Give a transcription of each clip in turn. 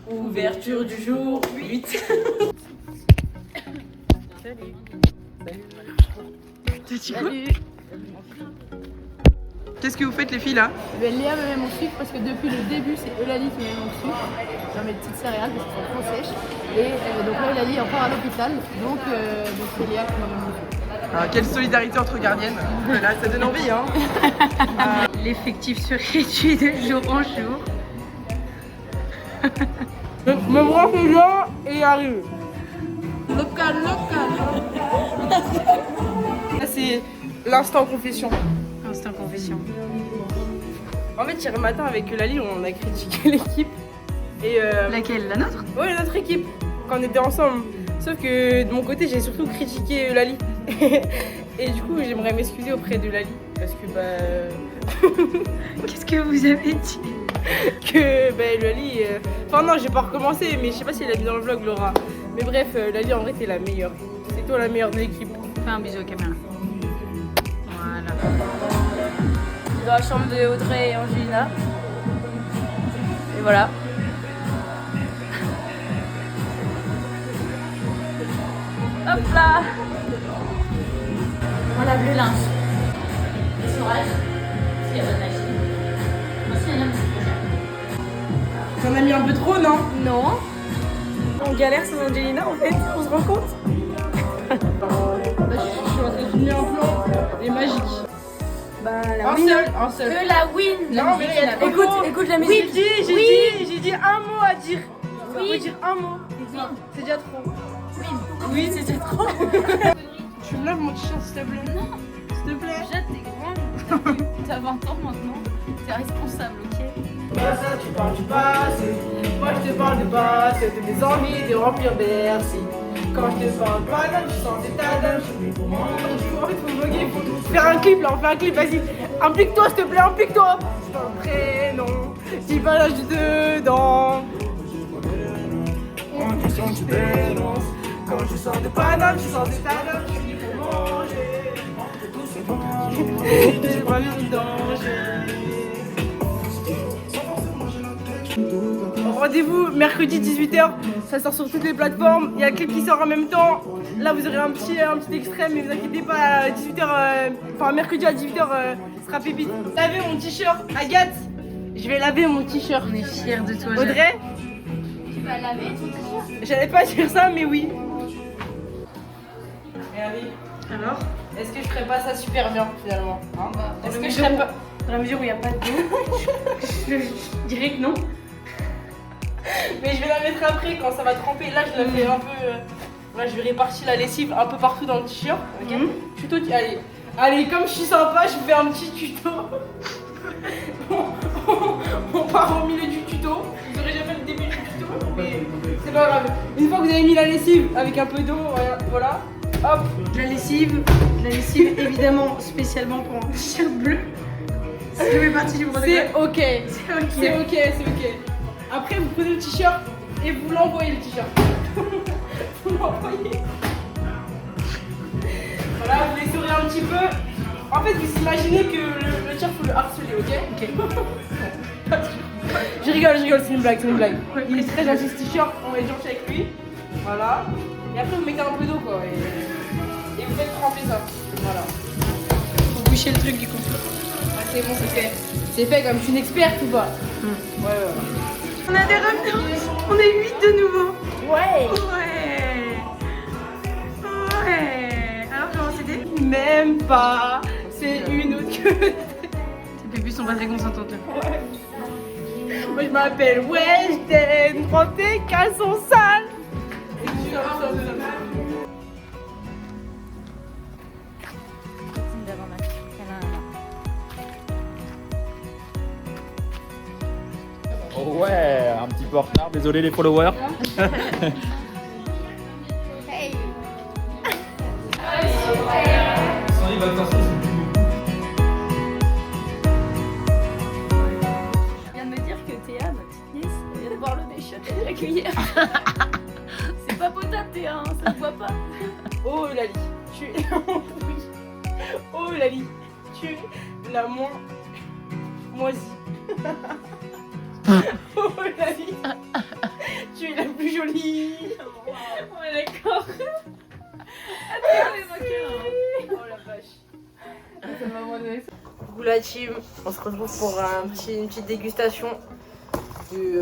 Ouverture du jour 8. Salut. T'as dit quoi? Qu'est-ce que vous faites les filles là? Léa me met mon sucre parce que depuis le début c'est Eulalie qui me met mon sucre dans mes petites céréales parce qu'elles sont trop sèches. Et donc là Eulalie est encore à l'hôpital, donc c'est Léa qui me met mon sucre. Ah, quelle solidarité entre gardiennes. Là, ça donne envie hein. L'effectif se réduit de jour en jour. Me branche déjà et arrive. Local. Là c'est l'instant confession. Instant confession. En fait hier matin avec Eulalie on a critiqué l'équipe. Et Laquelle? La nôtre? ouais notre équipe quand on était ensemble. Sauf que de mon côté j'ai surtout critiqué Eulalie. Et du coup j'aimerais m'excuser auprès d'Eulalie. Parce que Qu'est-ce que vous avez dit? Eulalie... Enfin non j'ai pas recommencé mais je sais pas si elle a mis dans le vlog Laura. Mais bref Eulalie en vrai t'es la meilleure. C'est toi la meilleure de l'équipe. Fais un bisou aux caméras. Voilà. Dans la chambre de Audrey et Angelina. Et voilà. Hop là. On lave le linge. Le sourage. Il y a pas de machine. Moi aussi, il y en a beaucoup. T'en as mis un peu trop non? Non. On galère sans Angelina en fait, on se rend compte. Là, je suis en train de filmer un plan et magique. Bah, Un seul. Que la win. Non, mais il y a trop de mots. Écoute la musique. J'ai dit un mot à dire. Oui. Faut dire un mot. C'est déjà trop. Oui, c'était trop. Tu me laves mon t-shirt s'il te plaît? Non. S'il te plaît? Déjà, t'es grande. T'as 20 ans maintenant. T'es responsable, ok? Ça, tu parles du passé. Moi, je te parle du passé, de mes envies de remplir Bercy. Quand je te parle pas d'âme, je sens des tas d'âme. En fait, faut vlogger, faut faire un clip là, on fait un clip, vas-y. Implique-toi, s'il te plaît, implique-toi. C'est un prénom, dis pas l'âge dedans. En question, tu dénonces. Quand je sors de Paname, je sors des tas d'âme. Je suis pour manger. C'est bon, j'ai pas mis de danger. Rendez-vous mercredi 18h, ça sort sur toutes les plateformes, il y a le clip qui sort en même temps. Là vous aurez un petit extrait mais vous inquiétez pas, à 18h, enfin mercredi à 18h sera pépite. Laver mon t-shirt, Agathe, je vais laver mon t-shirt. On est fiers de toi. Audrey, Tu vas laver ton t-shirt? j'allais pas dire ça mais oui. Et allez, Alors? est-ce que je ferais pas ça super bien finalement hein? Est-ce que je serais pas... Dans la mesure où il n'y a pas d'eau, je dirais que non. Mais je vais la mettre après quand ça va tremper. Là, je la fais un peu. Là, je vais répartir la lessive un peu partout dans le t-shirt. Ok. Tuto. Allez, comme je suis sympa, je vous fais un petit tuto. on part au milieu du tuto. Vous aurez jamais le début du tuto, mais c'est pas grave. Une fois que vous avez mis la lessive avec un peu d'eau, voilà. Hop. La lessive évidemment spécialement pour un t-shirt bleu. Ça fait partie du protocole. C'est ok. C'est ok. Après, vous prenez le t-shirt et vous l'envoyez le t-shirt. Vous l'envoyez. Voilà, vous les sourez un petit peu. En fait, vous imaginez que le t-shirt, faut le harceler, ok? Je rigole, c'est une blague. Il est très gentil ce t-shirt, on va être gentil avec lui. Voilà. Et après, vous mettez un peu d'eau, quoi. Et vous faites tremper ça. Voilà. Faut boucher le truc du coup. Ah, c'est bon, c'est fait. C'est fait comme je suis une experte ou pas? Ouais. On a des revenants. On est 8 de nouveau. Ouais. Alors comment c'était? Même pas. C'est une autre que... Tes pépus sont pas très consentantes. Moi je m'appelle Weshden. Prends tes caleçons sales. Oh ouais, un petit peu en retard, désolé les followers. Je viens de me dire que Théa, ma petite nièce, elle vient de boire l'eau des chiottes de la cuillère. C'est pas potable Théa, hein, ça se voit pas. Oh Lali, tu es... Oui. Oh Lali, tu es la moins... moisie. Oh Lali, joli. Ouais, d'accord. Attends, les moqueurs. Oh la vache. Ça m'a donné ça. Coucou la team, on se retrouve pour une petite dégustation du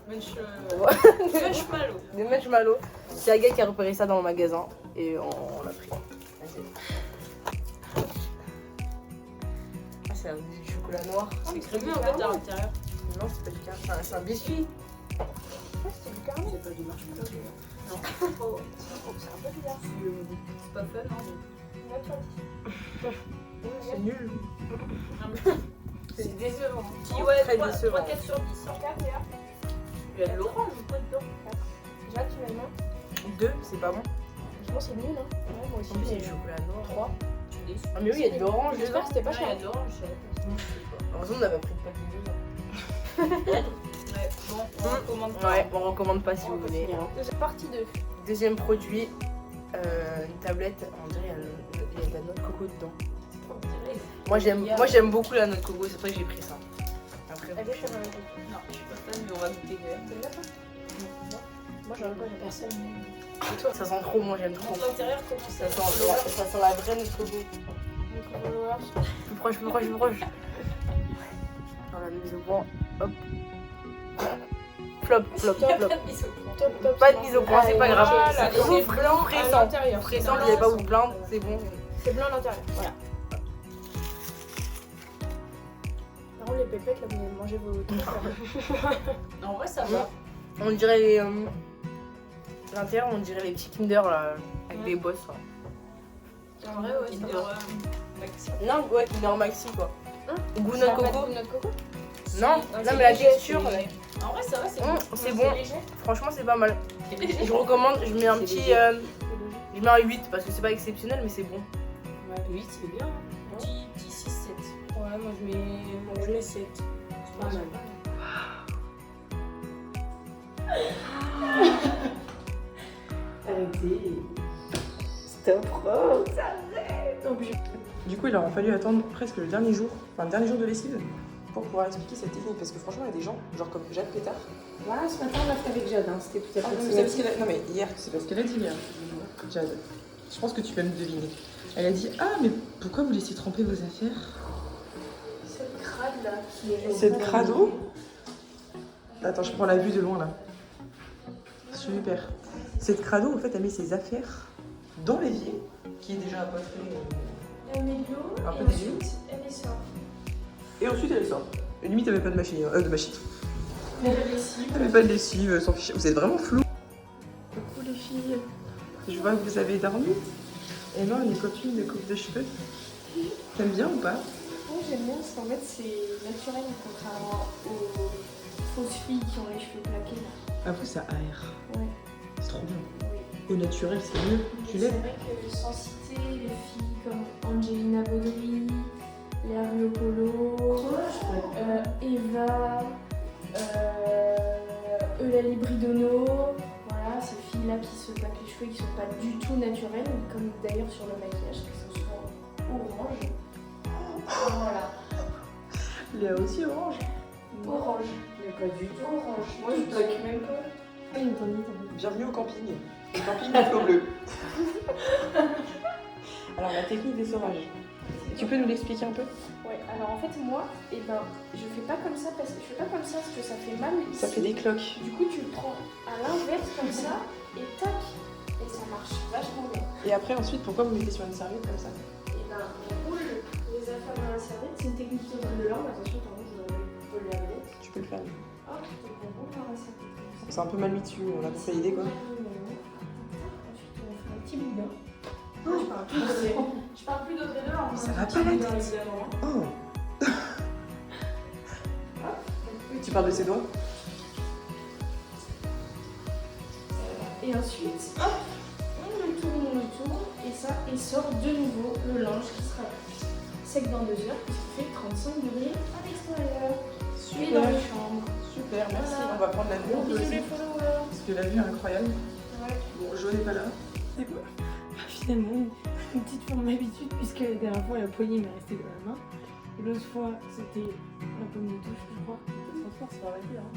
Marshmallow. des marshmallows. C'est Aga qui a repéré ça dans le magasin et on l'a pris. Vas-y. Ah, c'est du chocolat noir. C'est crémeux en fait à l'intérieur. Non, c'est pas du caramel, c'est un biscuit. C'est pas du marshmallow. Non. C'est un peu bizarre. C'est pas fun, non? C'est nul. C'est décevant. Très Ouais, décevant. 3-4 sur 10. Il y a de l'orange ou pas dedans? Déjà, tu m'as dit 2, c'est pas bon. Je pense que c'est nul, hein. Ouais, moi aussi. En plus, c'est du chocolat noir. 3. Je suis déçue. Ah, mais oui, il y a de l'orange J'espère dedans. que c'était pas Ouais, il y cher. a de l'orange, je Heureusement, on avait pris le pack de 2. Ouais, bon, on recommande pas. Ouais, on recommande pas si vous voulez. Deuxième partie 2. Deuxième produit, une tablette, on dirait il y a de la noix de coco dedans. Moi j'aime beaucoup la noix de coco, c'est pour ça que j'ai pris ça. Après, Allez, je fais ma vie. Non, je suis pas fan, mais on va goûter quand même. T'aimes bien ça? Moi, j'en ai pas, j'ai personne. et toi, ça sent trop, moi j'aime trop. Montre l'intérieur, comment Ça sent la vraie noix de coco. Followers. Plus proche, plus proche, plus proche. Dans la mise au point, hop. Flop, flop, flop. Top, top. Pas de mise au point, c'est pas grave. Voilà, C'est c'est blanc, à pressant. l'intérieur. Pressant, vous n'allez pas vous plaindre, c'est bon. C'est blanc à l'intérieur. Voilà. Par contre, les pépettes, là, vous allez manger vos trucs. Là. En vrai, ça va. On dirait les. L'intérieur, on dirait les petits Kinder là, avec des bosses. Là. En vrai, ouais, ça va. Maxi. Non, ouais, Kinder Maxi quoi. Hein Goût Ça noix a de pas de coco. goût de noix de coco? Non, c'est non mais la léger, texture, c'est léger. En vrai, ça va, c'est bon. léger. Franchement, c'est pas mal. Je recommande, je mets un C'est petit. léger. Je mets un 8 parce que c'est pas exceptionnel, mais c'est bon. Ouais, 8, c'est bien. Petit 6, 7. Ouais, moi je mets 7. C'est pas mal. Arrêtez. Stop, Rose, Du coup, il leur a fallu attendre presque le dernier jour, enfin le dernier jour de lessive, pour pouvoir expliquer cette technique. Parce que franchement, il y a des gens, genre comme Jade Pétard. Voilà, ce matin on a fait avec Jade, hein. C'était peut-être Ah, non, mais c'est parce qu'elle a... non, mais hier, c'est parce qu'elle a dit hier. Jade, je pense que tu peux me deviner. Elle a dit: ah, mais pourquoi vous laissez tremper vos affaires? cette crade là qui est. Cette crado. Attends, je prends la vue de loin là. Super. Cette crado, en fait, elle met ses affaires dans l'évier, qui est déjà empotré. Elle met de l'eau Un peu et dégueu. ensuite elle les sort. Et ensuite, elle sort. Et limite, elle avait pas de machine. De machine. Elle les lessive. Elle avait pas de lessive, sans fichier. Vous êtes vraiment flou. Coucou les filles. Je vois que vous avez dormi. Et non, les copines de coupe de cheveux. T'aimes bien ou pas? Moi j'aime bien parce qu'en fait c'est naturel contrairement aux fausses filles qui ont les cheveux plaqués là. Ah, vous, ça aère. Ouais. C'est trop bien. Oui. Au naturel, c'est mieux. Tu C'est lèves. vrai que sans citer les filles comme Angelina Baudry, Léa Riopolo, Eva, Eulalie Bridono, voilà, ces filles-là qui se plaquent les cheveux et qui sont pas du tout naturelles, comme d'ailleurs sur le maquillage, qui sont souvent orange. Voilà, Léa aussi orange. orange. Mais pas du tout. Orange. Moi, je plaque même pas. Ah, il me tendit. Bienvenue au camping. Le camping du flot bleu. Alors, la technique des sauvages. Tu peux nous l'expliquer un peu? Ouais, alors en fait moi, je fais pas comme ça parce que ça fait mal ici. Ça fait des cloques. Du coup tu le prends à l'inverse comme ça et tac, et ça marche vachement bien. Et après, ensuite, pourquoi vous mettez sur une serviette comme ça? Et on roule les affaires dans la serviette, c'est une technique de roule de langue, attention pardon, je peux le laver. Tu peux le faire. Hop, donc on roule dans la serviette. C'est un peu mal mis dessus, on a compris l'idée quoi. Ensuite on fait un petit boudin. Je parle plus d'autres deux langues. Ça va pas la tête. Oh. Tu parles de ses doigts? Et ensuite, hop, on le tourne, et ça, et sort de nouveau le linge qui sera sec dans 2 heures, puisqu'il fait 35 degrés à l'extérieur. Et dans Super. les chambres. Super, merci. Voilà. On va prendre la vue. on peut Bisous aussi. les followers. Parce que la vue est incroyable. Ouais. Bon, Jo n'est pas là. C'est quoi? Finalement, une petite forme d'habitude, puisque la dernière fois, la poignée m'est restée dans la main. Et l'autre fois, c'était la pomme de touche, je crois. Transport, c'est pas arrêté, hein.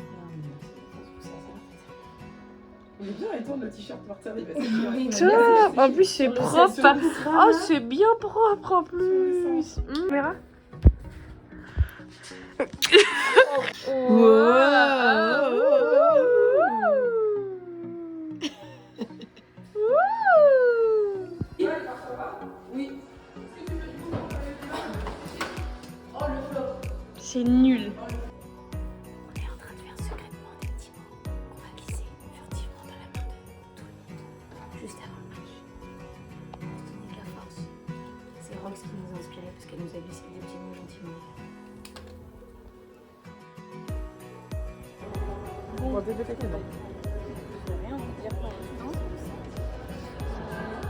Il est bien, il tourne le t-shirt partir des En plus, c'est propre. Oh, c'est bien propre en plus. Verra. C'est nul. On est en train de faire secrètement des petits mots qu'on va glisser furtivement dans la main de tout le monde, juste avant le match. Pour se donner de la force. C'est Rox qui nous a inspiré parce qu'elle nous a glissé des petits mots gentiment. Bon, t'es peut-être non. Je vais rien vous dire pour l'instant.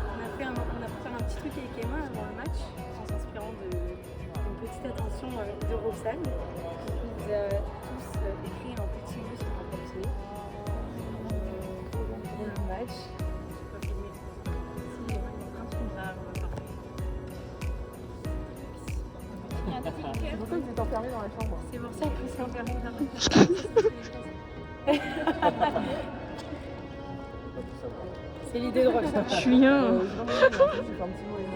On a fait un petit truc avec Emma avant le match en s'inspirant d'une petite attention de Roxane qui nous a tous écrit un petit mot sur un papier pour le match. Si, un truc grave, C'est pour ça que tu t'es enfermé dans la chambre. c'est pour ça que c'est enfermé dans la C'est l'idée de Roxane. Je suis un.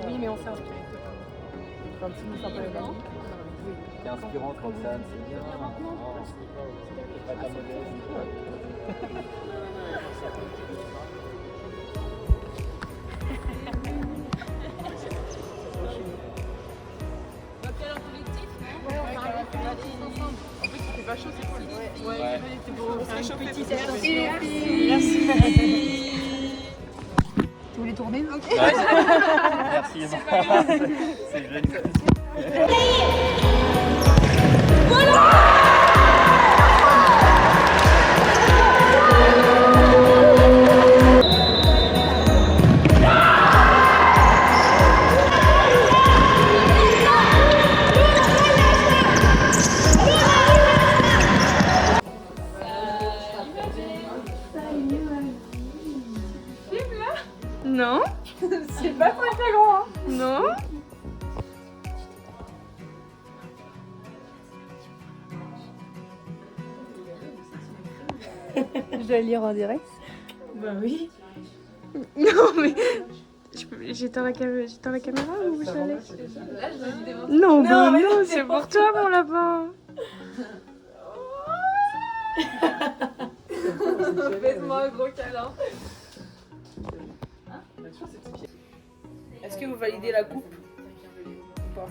Oui, mais on s'est inspiré. Un petit mot sympa et blanc. T'es inspirante, Roxane, c'est bien. Oh, c'est pas ta modèle. C'est pas chaud, c'est cool. Ouais. C'est beau. On se réchauffe. Tu voulais tourner donc Merci, Emma. C'est génial. Non. C'est pas très très grand. Hein. Non. Je dois lire en direct. Bah oui. Non mais j'éteins la caméra ou je la laisse? Non, bah non, c'est pour toi mon lapin. Fais-moi un gros câlin. Est-ce que vous validez la coupe ou pas?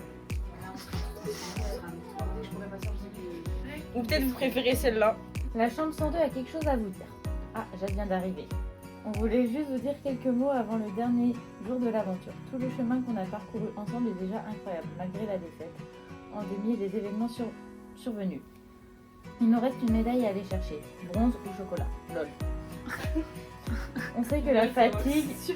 Ou peut-être vous préférez celle-là? La chambre 102 a quelque chose à vous dire. Ah, Jade vient d'arriver. On voulait juste vous dire quelques mots avant le dernier jour de l'aventure. Tout le chemin qu'on a parcouru ensemble est déjà incroyable, malgré la défaite en demi et les événements survenus. Il nous reste une médaille à aller chercher, bronze ou chocolat. Lol. On sait que la fatigue...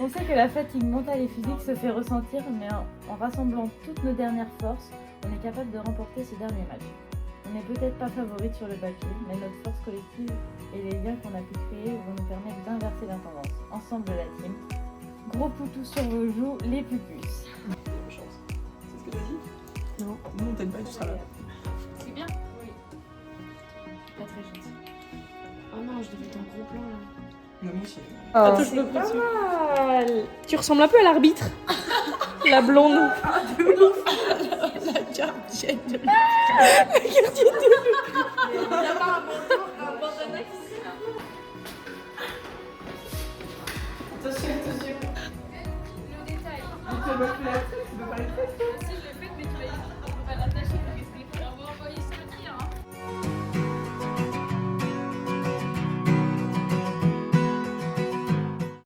On sait que la fatigue mentale et physique se fait ressentir, mais en rassemblant toutes nos dernières forces, on est capable de remporter ce dernier match. On n'est peut-être pas favorite sur le papier, mais notre force collective et les liens qu'on a pu créer vont nous permettre d'inverser la tendance. Ensemble la team. Gros poutou sur vos joues, les pupus. C'est ce que t'as dit? Non. Non, t'aimes pas, tu seras là. C'est bien. Pas très gentil. Oh non, je devais être en gros plan là. Non, moi aussi. Attends, je peux Pas mal. Tu ressembles un peu à l'arbitre. La blonde. La gardienne de Attention, attention. Le détail. Tu peux pas les fesses,